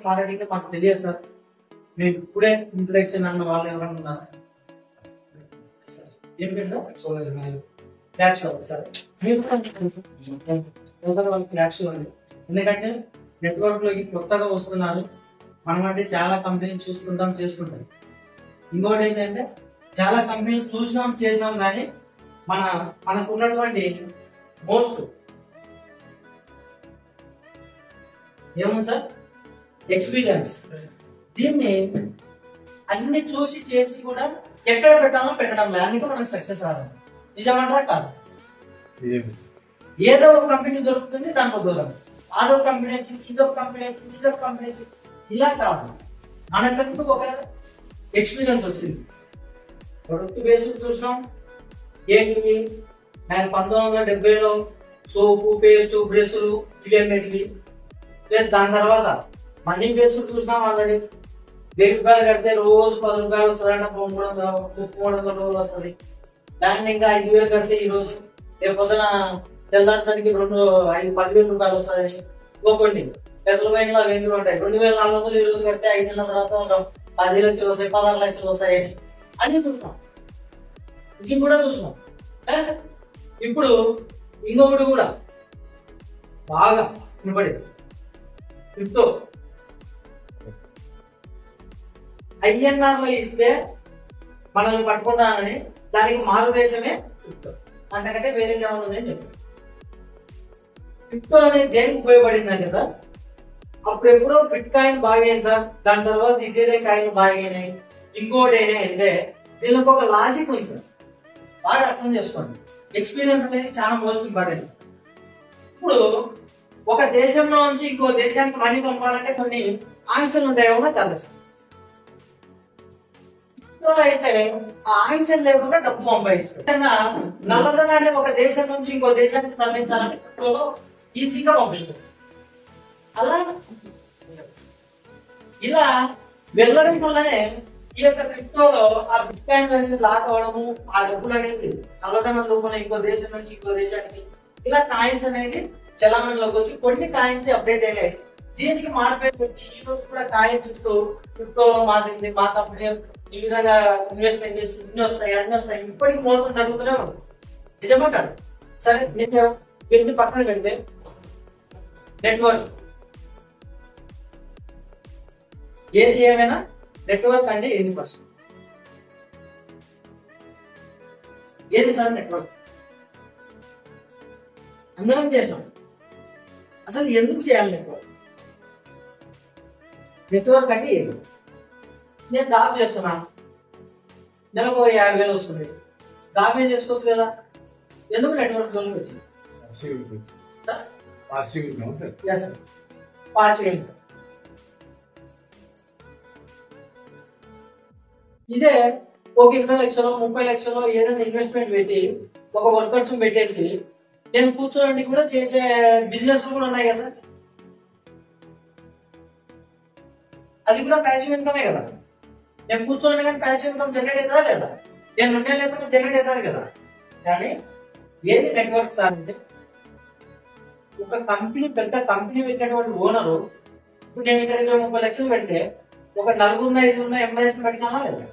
Marketing మాకు తెలియదు sir. మేము ఇప్పుడే ఇంట్రడక్షన్ అన్న వాళ్ళు ఎవరైనా ఉన్నారా? ఏం పేరు సార్? Claps sir. క్లాప్స్ ఎందుకంటే నెట్వర్క్ లోకి కొత్తగా వస్తున్నారు. మనం అంటే చాలా కంపెనీలు చూసుకుంటాం, చేస్తుంటాం. ఇంకోటి ఏంటంటే చాలా కంపెనీలు చూసినాం, చేసినాం, కానీ మనకు ఉన్నటువంటి మోస్ట్ ఏముంది సార్? ఎక్స్పీరియన్స్. దీన్ని అన్ని చూసి చేసి కూడా ఎక్కడ పెట్టాలో పెట్టడం లేదు, అందుకే మనకు సక్సెస్ రాదు. నిజమంటారా కాదు? ఏదో ఒక కంపెనీ దొరుకుతుంది, దాంట్లో దూరం. అదో కంపెనీ వచ్చింది, ఇదొక కంపెనీ వచ్చింది, ఇదొక కంపెనీ వచ్చింది. ఇలా కాదు, మనకంటూ ఒక ఎక్స్పీరియన్స్ వచ్చింది. ప్రొడక్ట్ బేస్ చూసినాం. ఏంటివి? నేను 1970లో సోపు, పేస్ట్, బ్రష్లు ఇవేమిటివి. ప్లస్ దాని తర్వాత మనీ బేస్ చూసినాం. ఆల్రెడీ 1000 రూపాయలు కడితే రోజు 10 రూపాయలు వస్తుందంటే 300 రోజులు వస్తుంది. దాన్ని ఇంకా 5000 కడితే ఈ రోజు రేపొద్దున తెల్లాడటానికి 10,000 రూపాయలు వస్తుందని. ఇంకోటి పెద్దల పైన అవన్నీ ఉంటాయి. 2400 ఈ రోజు కడితే 5 నెలల తర్వాత 10 లక్షలు వస్తాయి, 16 లక్షలు వస్తాయని అన్ని చూసినాం. ఇది కూడా చూసినాం. ఇప్పుడు ఇంకొకటి కూడా బాగా వినపడేది, క్రిప్టో. INR లో ఇస్తే మనల్ని పట్టుకుంటానని దానికి మారు దేశమే క్రిప్టో. అంతకంటే వేరేది ఏమన్నా ఉందని చెప్పారు. క్రిప్టో అనేది దేనికి ఉపయోగపడిందంటే సార్, అప్పుడు ఎప్పుడో బిట్ కాయిన్ బాగైంది సార్, దాని తర్వాత ఇథీరియం కాయిన్ బాగైనాయి. ఇంకోటి ఏంటంటే దీనికి ఒక లాజిక్ ఉంది సార్, బాగా అర్థం చేసుకోండి. ఎక్స్పీరియన్స్ అనేది చాలా మోస్ట్ ఇంపార్టెంట్. ఇప్పుడు ఒక దేశంలో నుంచి ఇంకో దేశానికి మనీ పంపాలంటే కొన్ని ఆంక్షలు ఉంటాయి, ఏమన్నా కాదు సార్. అయితే ఆ ఆంక్షలు లేకుండా డబ్బు పంపించు. నల్లధనాన్ని ఒక దేశం నుంచి ఇంకో దేశానికి తరలించాలని క్రిప్టోలో ఈజీగా పంపిస్తుంది. అలా ఇలా వెళ్ళడం వల్లనే ఈ యొక్క క్రిప్టోలో ఆ బిట్ కాయిన్ అనేది లాక్ అవ్వడము, ఆ డబ్బులు అనేది నల్లధనం రూపంలో ఇంకో దేశం నుంచి ఇంకో దేశానికి ఇలా కాయిన్స్ అనేది చలామణిలోకి వచ్చి కొన్ని కాయిన్స్ అప్డేట్ అయ్యాయి. దీనికి మార్కెట్ పెట్టి ఈ రోజు కూడా కాయిన్స్ ఇస్తూ క్రిప్టోలో మారింది, మా కంపెనీ ఈ విధంగా ఇన్వెస్ట్మెంట్ చేసి ఇన్ని వస్తాయి, అన్ని వస్తాయి. ఇప్పటికి మోసం జరుగుతూనే ఉంది. నిజమా కాదు? సరే, నేను వీటిని పక్కన పెడితే నెట్వర్క్ ఏది ఏమైనా నెట్వర్క్ అంటే ఏంటి? ఫస్ట్ ఏది సార్ నెట్వర్క్? అందరం చేసినాం. అసలు ఎందుకు చేయాలి నెట్వర్క్? నెట్వర్క్ అంటే ఏంటి? నేను జాబ్ చేస్తున్నా, నెలకు 50,000 వస్తుంది. జాబ్ ఏం చేసుకోవచ్చు కదా, ఎందుకు నెట్వర్క్ జోన్కి వచ్చింది సార్? Passive income. ఇదే ఒక 20 లక్షలు 30 లక్షలు ఏదైనా ఇన్వెస్ట్మెంట్ పెట్టి ఒక వర్కర్స్ పెట్టేసి నేను కూర్చోండి కూడా చేసే బిజినెస్ కూడా ఉన్నాయి కదా సార్. అది కూడా ప్యాసివ్ ఇన్కమే కదా. నేను కూర్చోండి కానీ ప్యాసివ్ ఇన్కమ్ జనరేట్ అవుతుందా లేదా? నేను ఉండే లేకుండా జనరేట్ అవుతుంది కదా. కానీ ఏది నెట్వర్క్ సార్ అంటే, ఒక కంపెనీ, పెద్ద కంపెనీ పెట్టినటువంటి ఓనరు, ఇప్పుడు నేను ఇక్కడ 30 లక్షలు పెడితే ఒక 4-5 ఎంప్లాయీస్ పెట్టినా లేదా?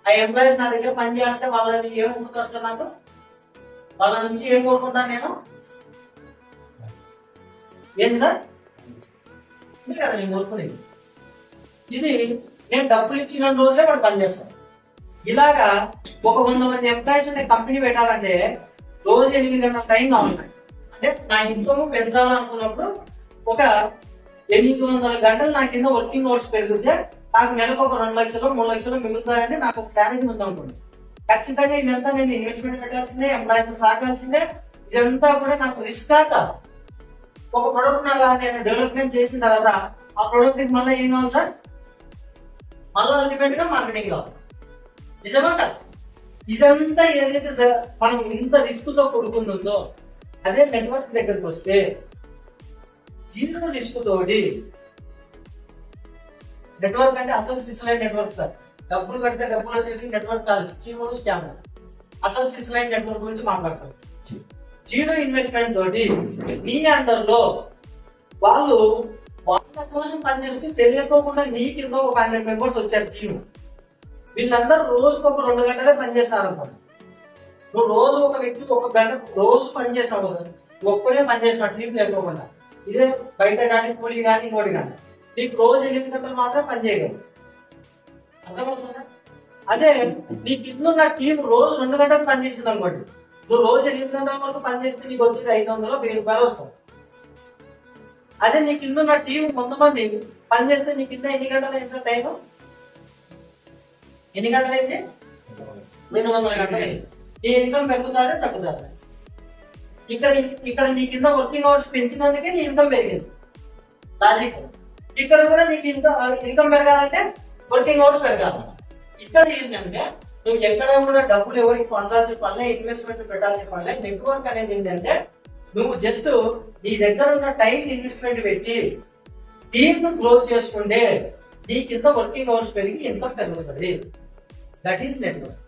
ఆ ఎంప్లాయీస్ నా దగ్గర పని చేయాలంటే వాళ్ళని ఏం కోరుతారు సార్? నాకు వాళ్ళ నుంచి ఏం కోరుకుంటాను నేను? ఏం సార్? ఇది కదా నేను కోరుకునేది. ఇది నేను డబ్బులు ఇచ్చిన రోజులే వాడు పని చేస్తాను. ఇలాగా ఒక 100 మంది ఎంప్లాయీస్ ఉండే కంపెనీ పెట్టాలంటే రోజు 8 గంటల టైం కావాలి. అంటే నా ఇన్కమ్ పెంచాలనుకున్నప్పుడు ఒక 800 గంటలు నా కింద వర్కింగ్ అవర్స్ పెరిగితే నాకు నెలకు ఒక 2 లక్షలు 3 లక్షలు మిగులుతాయని నాకు ఒక ప్లానింగ్ ఉంది అనుకోండి. ఖచ్చితంగా ఇదంతా నేను ఇన్వెస్ట్మెంట్ పెట్టాల్సిందే, ఎంప్లాయీస్ సాగాల్సిందే. ఇదంతా కూడా నాకు రిస్క్ కాదు. ఒక ప్రొడక్ట్ నేను డెవలప్మెంట్ చేసిన తర్వాత ఆ ప్రొడక్ట్ మళ్ళీ ఏం కావాలి సార్? మళ్ళీ అల్టిమేట్ గా మార్కెటింగ్ కావాలి. నిజమా కాదు? ఇదంతా ఏదైతే మనం ఇంత రిస్క్ తో కూడుకుంటుందో అదే నెట్వర్క్ దగ్గరికి వస్తే 0 రిస్క్ తోటి నెట్వర్క్ అంటే అసలు సిస్లైన్ నెట్వర్క్ సార్. డబ్బులు కడితే డబ్బులు వచ్చేది నెట్వర్క్ కాదు, స్కీములు స్కామ్. అసలు సిస్లైన్ నెట్వర్క్ గురించి మాట్లాడతాం. 0 ఇన్వెస్ట్మెంట్ తోటి నీ అండర్ లో వాళ్ళు కోసం పనిచేస్తూ తెలియకోకుండా నీ కింద ఒక 100 మెంబర్స్ వచ్చారు టీమ్. వీళ్ళందరూ రోజుకు ఒక 2 గంటలే పనిచేస్తున్నారు అనుకోండి. నువ్వు రోజు ఒక వ్యక్తి ఒక గంట రోజు పనిచేసినావు సార్, ఒక్కడే పనిచేసిన టీం లేకోకుండా. ఇదే బయట కానీ కూలి కానీ ఇంకోటి కానీ నీకు రోజు 8 గంటలు మాత్రం పని చేయగలరు. అర్థమవుతుందా? అదే నీ కింద ఉన్న టీం రోజు 2 గంటలు పనిచేసింది అనుకోండి, నువ్వు రోజు 8 గంటల వరకు పనిచేస్తే నీకు వచ్చేది 500 1000 రూపాయలు వస్తుంది. అదే నీ కింద ఉన్న టీం కొంతమంది పనిచేస్తే నీ కింద ఎన్ని గంటలు అయింది సార్ టైం? ఎన్ని గంటలు అయింది? 200 గంటలు అయింది. ఈ ఇన్కమ్ పెరుగుతుందా తగ్గుతుందా? ఇక్కడ నీ కింద వర్కింగ్ అవర్స్ పెంచినందుకే నీ ఇన్కమ్ పెరిగింది లాజిక్. ఇక్కడ కూడా నీకు ఇన్కమ్ పెరగాలంటే వర్కింగ్ అవర్స్ పెరగాలి. ఇక్కడ ఏంటంటే నువ్వు ఎక్కడ కూడా డబ్బులు ఎవరికి పొందాల్సిన పనులే, ఇన్వెస్ట్మెంట్ పెట్టాల్సిన పనులే. నెట్వర్క్ అనేది ఏంటంటే నువ్వు జస్ట్ నీ దగ్గర ఉన్న టైం ఇన్వెస్ట్మెంట్ పెట్టి టీమ్ ను గ్రోత్ చేసుకుంటే నీ కింద వర్కింగ్ అవర్స్ పెరిగి ఇన్కమ్ పెరుగుతుంది. That is network.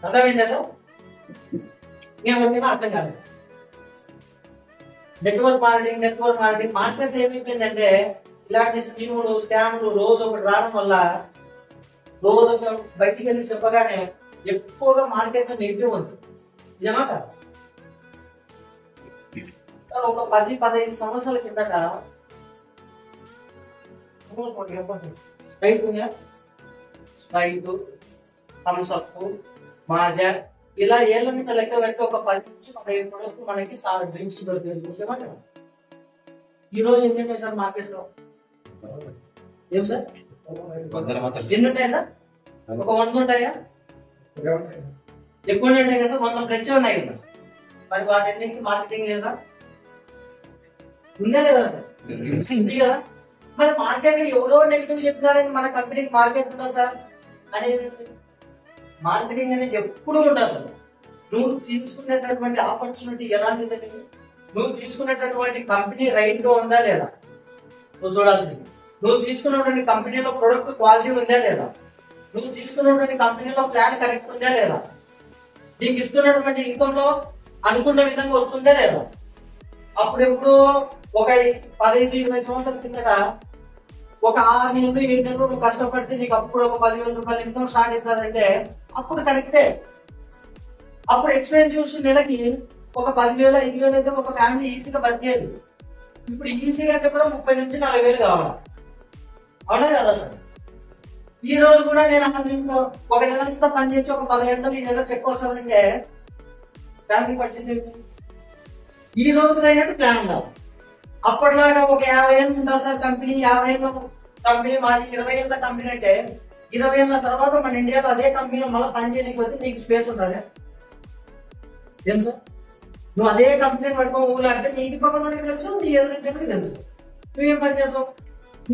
అర్థమైందా సార్? ఇంకేమైనా అర్థం కాలేదు. నెట్వర్క్ మార్కెటింగ్ మార్కెట్ ఏమైపోయిందంటే ఇలాంటి స్కీములు స్కామ్లు రోజు ఒకటి రావడం వల్ల రోజు ఒక బయటికి వెళ్ళి చెప్పగానే ఎక్కువగా మార్కెట్ లో నెగిటివ్ ఉంది. నిజమా కాదు సార్? ఒక 10-15 సంవత్సరాల కిందట స్ప్రైట్ థమ్స్ అప్ మాజా ఇలా ఏళ్ళ మీద లెక్క పెట్టి ఒక 10-15 వరకు మనకి డ్రింక్స్ దొరికేది. నిజమా కదా? ఈ రోజు ఎన్ని ఉంటాయి సార్ మార్కెట్ లో? ఏం సార్ ఎన్ని ఉంటాయి సార్? ఒక 100 ఉంటాయా? ఎక్కువనే ఉంటాయి కదా సార్? 100 ప్లస్ ఉన్నాయి కదా. మరి వాటి మార్కెటింగ్ లేదా? ఉందా లేదా సార్? ఉంది కదా. మరి మార్కెట్ లో ఎవరో నెగిటివ్ చెప్పినారని మన కంపెనీకి మార్కెట్ ఉందా సార్ అనేది? మార్కెటింగ్ అనేది ఎప్పుడు ఉంటుంది సార్. నువ్వు తీసుకునేటటువంటి ఆపర్చునిటీ ఎలాంటిది, నువ్వు తీసుకునేటటువంటి కంపెనీ రైట్ గా ఉందా లేదా నువ్వు చూడాల్సింది. నువ్వు తీసుకున్నటువంటి కంపెనీలో ప్రొడక్ట్ క్వాలిటీ ఉందా లేదా, నువ్వు తీసుకున్నటువంటి కంపెనీలో ప్లాన్ కరెక్ట్ ఉందా లేదా, నీకు ఇస్తున్నటువంటి ఇన్కమ్ లో అనుకున్న విధంగా వస్తుందా లేదా. అప్పుడెప్పుడు ఒక 15-20 సంవత్సరాల కిందట ఒక 6 నెలలు 7 నెలలు నువ్వు కష్టపడితే నీకు అప్పుడు ఒక 10,000 రూపాయలు ఇన్కమ్ స్టార్ట్ అవుతుందంటే అప్పుడు కరెక్టే. అప్పుడు ఎక్స్పీరియన్స్ చూసి నెలకి ఒక 10,000 5,000 అయితే ఒక ఫ్యామిలీ ఈజీగా బతికేది. ఇప్పుడు ఈజీగా అంటే కూడా 30,000-40,000 కావాలి. అవునా కదా సార్? ఈ రోజు కూడా నేను ఒక నెలంతా పనిచేసి ఒక 15,000 ఈ నెల చెక్ వస్తుందంటే ఫ్యామిలీ పరిస్థితి ఈ రోజుకు తగినట్టు ప్లాన్ ఉండాలి. అప్పటిలాగా ఒక 50 ఏళ్ళు ఉంటుంది సార్ కంపెనీ, 50 ఏళ్ళ కంపెనీ మాది 20 ఏళ్ళ కంపెనీ అంటే 20 ఏళ్ళ తర్వాత మన ఇండియాలో అదే కంపెనీలో మళ్ళీ పని చేయకపోతే నీకు స్పేస్ ఉంటుంది ఏం సార్? నువ్వు అదే కంపెనీ పడుకోని ఊళ్ళాడితే నీ ఇంటి పక్కన తెలుసు, నీ ఎదురింటికి తెలుసు. నువ్వేం పని చేస్తావు?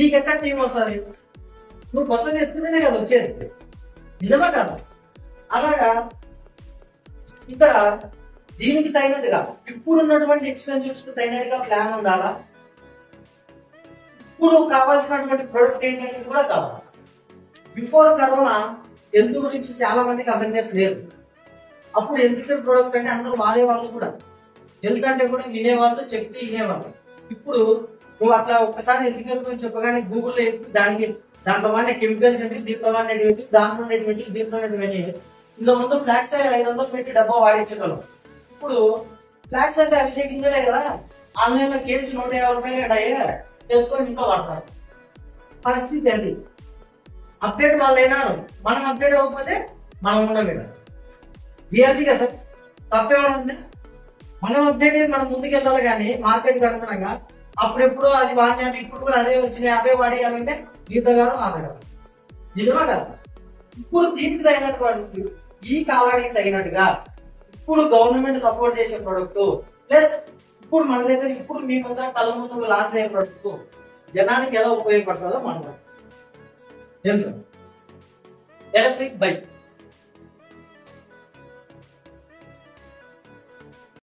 నీకు ఎక్కడ టీం వస్తుంది? నువ్వు కొత్తది ఎత్తుకుతేనే కదా వచ్చేది. నిజమా కదా? అలాగా ఇక్కడ దీనికి తగినట్టుగా ఇప్పుడు ఉన్నటువంటి ఎక్స్పెన్సివ్స్ కు తగినట్టుగా ప్లాన్ ఉండాలా. ఇప్పుడు కావాల్సినటువంటి ప్రొడక్ట్ ఏంటి అనేది కూడా కావాలి. బిఫోర్ కరోనా హెల్త్ గురించి చాలా మందికి అవేర్నెస్ లేదు. అప్పుడు హెల్త్ కేర్ ప్రొడక్ట్ అంటే అందరూ వాడేవాళ్ళు కూడా, హెల్త్ అంటే కూడా వినేవాళ్ళు, చెప్తే వినేవాళ్ళు. ఇప్పుడు నువ్వు అట్లా ఒక్కసారి హెల్త్ కేర్ గురించి చెప్పగానే గూగుల్లో ఎత్తి దాంట్లో వాడిన కెమికల్స్ ఏంటి, దీంట్లో వాడినటువంటి, దాంట్లో ఉండేటువంటి, దీంట్లో ఉండేటువంటి ఇంత ముందు ఫ్లాక్స్ ఆయిల్ 500 పెట్టి డబ్బా వాడించేటోళ్ళు. ఇప్పుడు ఫ్లాక్స్ అంటే అభిషేక్ గింజలే కదా, ఆన్లైన్ లో కేజీ 150 రూపాయలు అయ్యా తెలుసుకొని ఇంట్లో వాడతారు. పరిస్థితి అది. అప్డేట్ వాళ్ళు అయినారు, మనం అప్డేట్ అవ్వకపోతే మనం ఉండదు. రియాలిటీ కదా సార్? తప్పేమన్నా ఉంది? మనం అప్డేట్ అయ్యి మనం ముందుకు వెళ్ళాలి కానీ మార్కెట్కి అనుగుణంగా అప్పుడెప్పుడు అది వాడినారు, ఇప్పుడు కూడా అదే వచ్చినాయి అవే వాడేయాలంటే నీతో కదా నాతో కదా. నిజమా కదా? ఇప్పుడు దీనికి తగినట్టు ఈ కాలానికి తగినట్టుగా ఇప్పుడు గవర్నమెంట్ సపోర్ట్ చేసే ప్రొడక్ట్ ప్లస్ ఇప్పుడు మన దగ్గర ఇప్పుడు మీ ముందర కళ్ళ ముందు లాంచ్ అయ్యే ప్రొడక్ట్ జనానికి ఎలా ఉపయోగపడుతుందో మనం ఏం సార్? Electric bike